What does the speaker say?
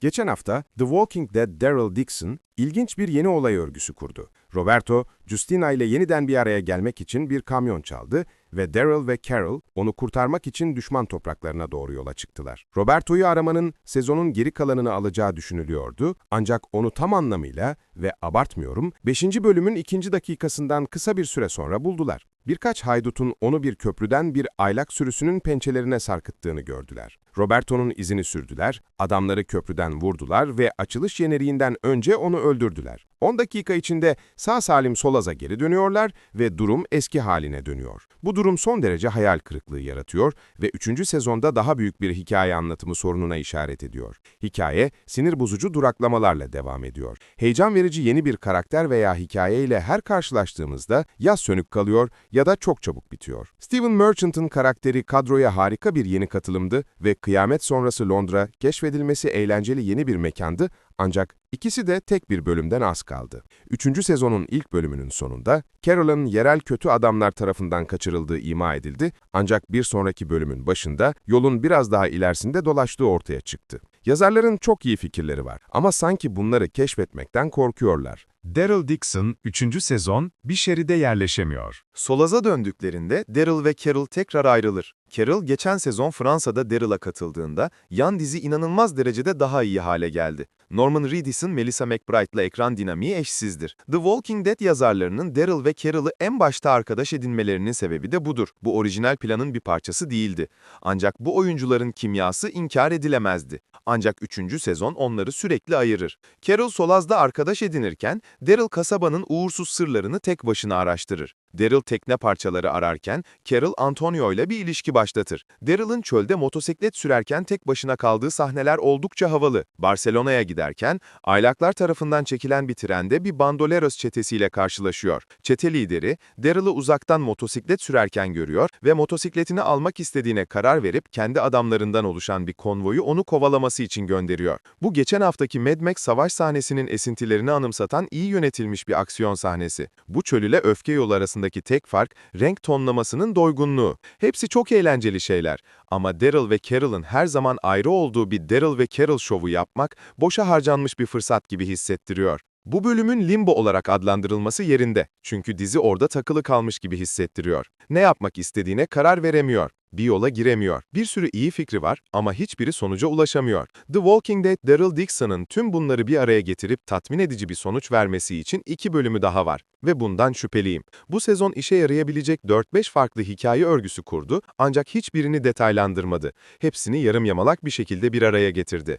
Geçen hafta The Walking Dead Daryl Dixon ilginç bir yeni olay örgüsü kurdu. Roberto, Justina ile yeniden bir araya gelmek için bir kamyon çaldı ve Daryl ve Carol onu kurtarmak için düşman topraklarına doğru yola çıktılar. Roberto'yu aramanın sezonun geri kalanını alacağı düşünülüyordu ancak onu tam anlamıyla ve abartmıyorum 5. bölümün 2. dakikasından kısa bir süre sonra buldular. Birkaç haydutun onu bir köprüden bir aylak sürüsünün pençelerine sarkıttığını gördüler. Roberto'nun izini sürdüler, adamları köprüden vurdular ve açılış jeneriğinden önce onu öldürdüler. 10 dakika içinde sağ salim Solaz'a geri dönüyorlar ve durum eski haline dönüyor. Bu durum son derece hayal kırıklığı yaratıyor ve 3. sezonda daha büyük bir hikaye anlatımı sorununa işaret ediyor. Hikaye, sinir bozucu duraklamalarla devam ediyor. Heyecan verici yeni bir karakter veya hikayeyle her karşılaştığımızda ya sönük kalıyor ya da çok çabuk bitiyor. Steven Merchant'ın karakteri kadroya harika bir yeni katılımdı ve kıyamet sonrası Londra, keşfedilmesi eğlenceli yeni bir mekandı ancak ikisi de tek bir bölümden az kaldı. 3. sezonun ilk bölümünün sonunda Carol'ın yerel kötü adamlar tarafından kaçırıldığı ima edildi ancak bir sonraki bölümün başında yolun biraz daha ilerisinde dolaştığı ortaya çıktı. Yazarların çok iyi fikirleri var ama sanki bunları keşfetmekten korkuyorlar. Daryl Dixon, 3. sezon, bir şeride yerleşemiyor. Solaz'a döndüklerinde Daryl ve Carol tekrar ayrılır. Carol geçen sezon Fransa'da Daryl'a katıldığında yan dizi inanılmaz derecede daha iyi hale geldi. Norman Reedus'ın Melissa McBride'la ekran dinamiği eşsizdir. The Walking Dead yazarlarının Daryl ve Carol'ı en başta arkadaş edinmelerinin sebebi de budur. Bu orijinal planın bir parçası değildi. Ancak bu oyuncuların kimyası inkar edilemezdi. Ancak 3. sezon onları sürekli ayırır. Carol Solaz'da arkadaş edinirken Daryl kasabanın uğursuz sırlarını tek başına araştırır. Daryl tekne parçaları ararken Carol Antonio ile bir ilişki başlatır. Daryl'ın çölde motosiklet sürerken tek başına kaldığı sahneler oldukça havalı. Barcelona'ya giderken aylaklar tarafından çekilen bir trende bir bandoleros çetesiyle karşılaşıyor. Çete lideri Daryl'ı uzaktan motosiklet sürerken görüyor ve motosikletini almak istediğine karar verip kendi adamlarından oluşan bir konvoyu onu kovalaması için gönderiyor. Bu geçen haftaki Mad Max savaş sahnesinin esintilerini anımsatan iyi yönetilmiş bir aksiyon sahnesi. Bu çöl ile öfke yolu arasındaki tek fark renk tonlamasının doygunluğu. Hepsi çok eğlenceli şeyler ama Daryl ve Carol'ın her zaman ayrı olduğu bir Daryl ve Carol şovu yapmak boşa harcanmış bir fırsat gibi hissettiriyor. Bu bölümün limbo olarak adlandırılması yerinde çünkü dizi orada takılı kalmış gibi hissettiriyor. Ne yapmak istediğine karar veremiyor. Bir yola giremiyor. Bir sürü iyi fikri var ama hiçbiri sonuca ulaşamıyor. The Walking Dead Daryl Dixon'ın tüm bunları bir araya getirip tatmin edici bir sonuç vermesi için 2 bölümü daha var ve bundan şüpheliyim. Bu sezon işe yarayabilecek 4-5 farklı hikaye örgüsü kurdu ancak hiçbirini detaylandırmadı. Hepsini yarım yamalak bir şekilde bir araya getirdi.